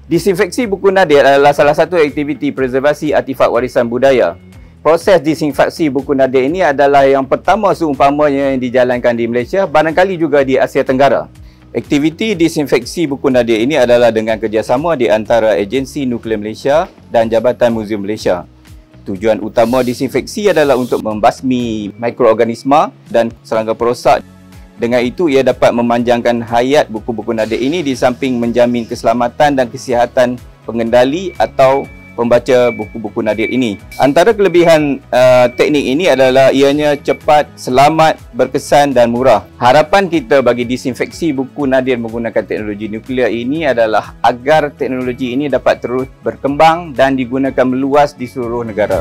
Disinfeksi buku nadir adalah salah satu aktiviti preservasi artifak warisan budaya. Proses disinfeksi buku nadir ini adalah yang pertama seumpamanya yang dijalankan di Malaysia, barangkali juga di Asia Tenggara. Aktiviti disinfeksi buku nadir ini adalah dengan kerjasama di antara Agensi Nuklear Malaysia dan Jabatan Muzium Malaysia. Tujuan utama disinfeksi adalah untuk membasmi mikroorganisma dan serangga perosak. Dengan itu, ia dapat memanjangkan hayat buku-buku nadir ini di samping menjamin keselamatan dan kesihatan pengendali atau pembaca buku-buku nadir ini. Antara kelebihan teknik ini adalah ianya cepat, selamat, berkesan dan murah. Harapan kita bagi disinfeksi buku nadir menggunakan teknologi nuklear ini adalah agar teknologi ini dapat terus berkembang dan digunakan meluas di seluruh negara.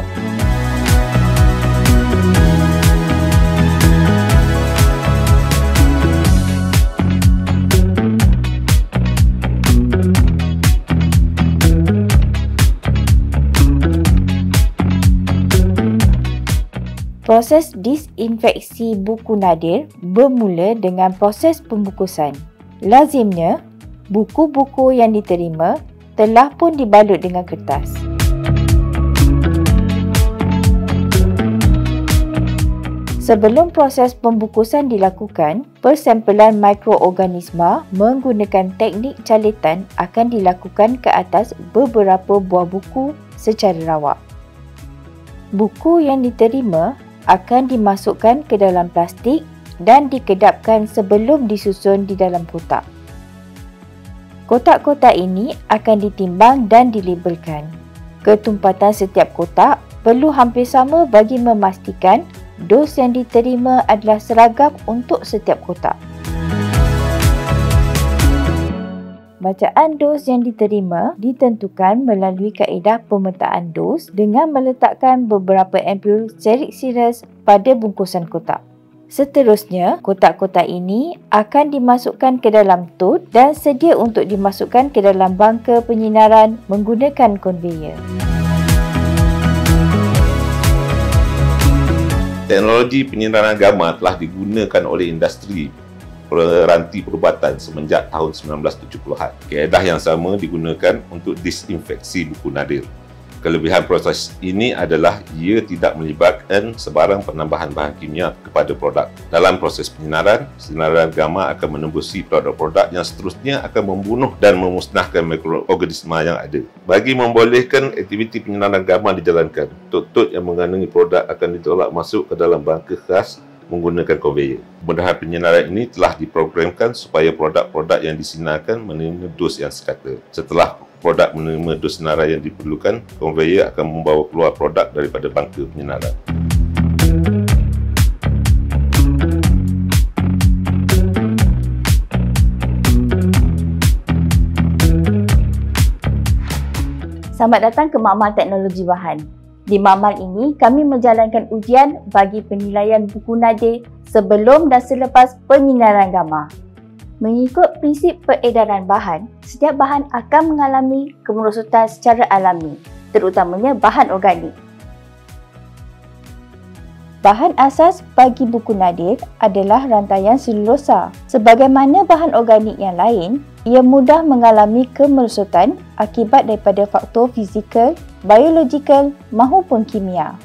Proses disinfeksi buku nadir bermula dengan proses pembungkusan. Lazimnya, buku-buku yang diterima telah pun dibalut dengan kertas. Sebelum proses pembungkusan dilakukan, persempelan mikroorganisma menggunakan teknik calitan akan dilakukan ke atas beberapa buah buku secara rawak. Buku yang diterima akan dimasukkan ke dalam plastik dan dikedapkan sebelum disusun di dalam kotak. Kotak-kotak ini akan ditimbang dan dilabelkan. Ketumpatan setiap kotak perlu hampir sama bagi memastikan dos yang diterima adalah seragam untuk setiap kotak. Bacaan dos yang diterima ditentukan melalui kaedah pemetaan dos dengan meletakkan beberapa ampul stearik sirus pada bungkusan kotak. Seterusnya, kotak-kotak ini akan dimasukkan ke dalam tote dan sedia untuk dimasukkan ke dalam bangka penyinaran menggunakan konveyor. Teknologi penyinaran gamma telah digunakan oleh industri peranti perubatan semenjak tahun 1970-an. Kaedah yang sama digunakan untuk disinfeksi buku nadir. Kelebihan proses ini adalah ia tidak melibatkan sebarang penambahan bahan kimia kepada produk. Dalam proses penyinaran, sinaran gamma akan menembusi produk-produk yang seterusnya akan membunuh dan memusnahkan mikroorganisma yang ada. Bagi membolehkan aktiviti penyinaran gamma dijalankan, tut-tut yang mengandungi produk akan ditolak masuk ke dalam bangka khas menggunakan konveyor. Kemudahan penyinaran ini telah diprogramkan supaya produk-produk yang disinarkan menerima dos yang sekata. Setelah produk menerima dos sinaran yang diperlukan, konveyor akan membawa keluar produk daripada bangka penyinaran. Selamat datang ke Makmal Teknologi Bahan. Di makmal ini, kami menjalankan ujian bagi penilaian buku nadir sebelum dan selepas penyinaran gamma. Mengikut prinsip peredaran bahan, setiap bahan akan mengalami kemerosotan secara alami, terutamanya bahan organik. Bahan asas bagi buku nadir adalah rantaian selulosa. Sebagaimana bahan organik yang lain, ia mudah mengalami kemerosotan akibat daripada faktor fizikal, biologikal maupun kimia.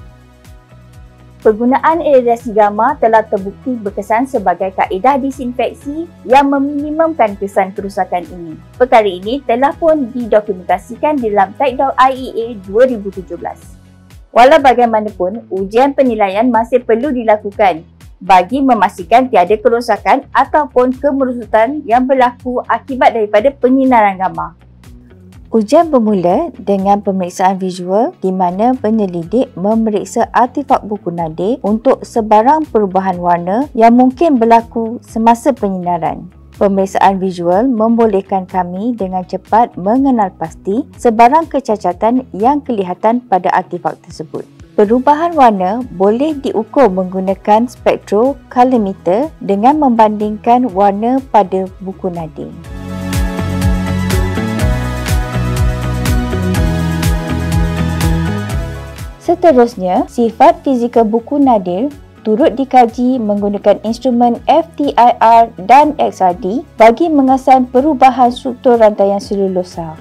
Penggunaan iradiasi gamma telah terbukti berkesan sebagai kaedah disinfeksi yang meminimumkan kesan kerusakan ini. Perkara ini telah pun didokumentasikan dalam Tech.IEA 2017. Walau bagaimanapun, ujian penilaian masih perlu dilakukan bagi memastikan tiada kerosakan ataupun kemerosotan yang berlaku akibat daripada penyinaran gamma. Ujian bermula dengan pemeriksaan visual di mana penyelidik memeriksa artifak buku nadir untuk sebarang perubahan warna yang mungkin berlaku semasa penyinaran. Pemeriksaan visual membolehkan kami dengan cepat mengenal pasti sebarang kecacatan yang kelihatan pada artifak tersebut. Perubahan warna boleh diukur menggunakan spektrokalorimeter dengan membandingkan warna pada buku nadir. Seterusnya, sifat fizikal buku nadir turut dikaji menggunakan instrumen FTIR dan XRD bagi mengesan perubahan struktur rantaian selulosa.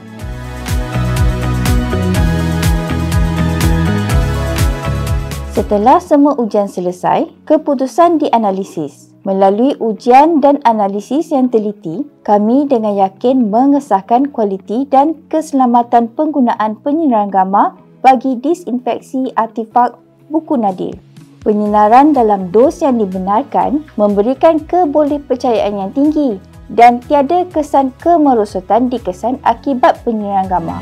Setelah semua ujian selesai, keputusan dianalisis. Melalui ujian dan analisis yang teliti, kami dengan yakin mengesahkan kualiti dan keselamatan penggunaan penyinaran gamma bagi disinfeksi artifak buku nadir. Penyinaran dalam dos yang dibenarkan memberikan kebolehpercayaan yang tinggi dan tiada kesan kemerosotan dikesan akibat penyinaran gamma.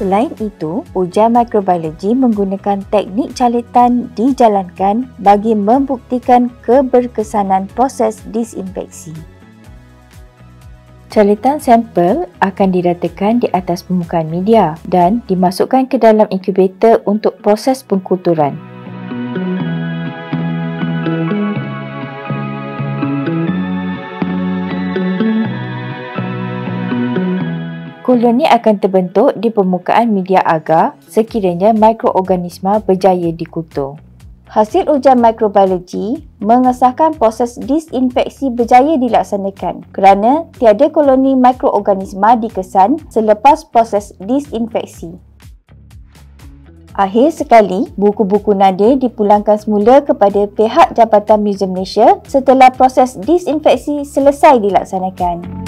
Selain itu, ujian mikrobiologi menggunakan teknik calitan dijalankan bagi membuktikan keberkesanan proses disinfeksi. Calitan sampel akan diratakan di atas permukaan media dan dimasukkan ke dalam inkubator untuk proses pengkulturan. Koloni akan terbentuk di permukaan media agar sekiranya mikroorganisma berjaya dikultur. Hasil ujian mikrobiologi mengesahkan proses disinfeksi berjaya dilaksanakan kerana tiada koloni mikroorganisma dikesan selepas proses disinfeksi. Akhir sekali, buku-buku nadir dipulangkan semula kepada pihak Jabatan Muzium Malaysia setelah proses disinfeksi selesai dilaksanakan.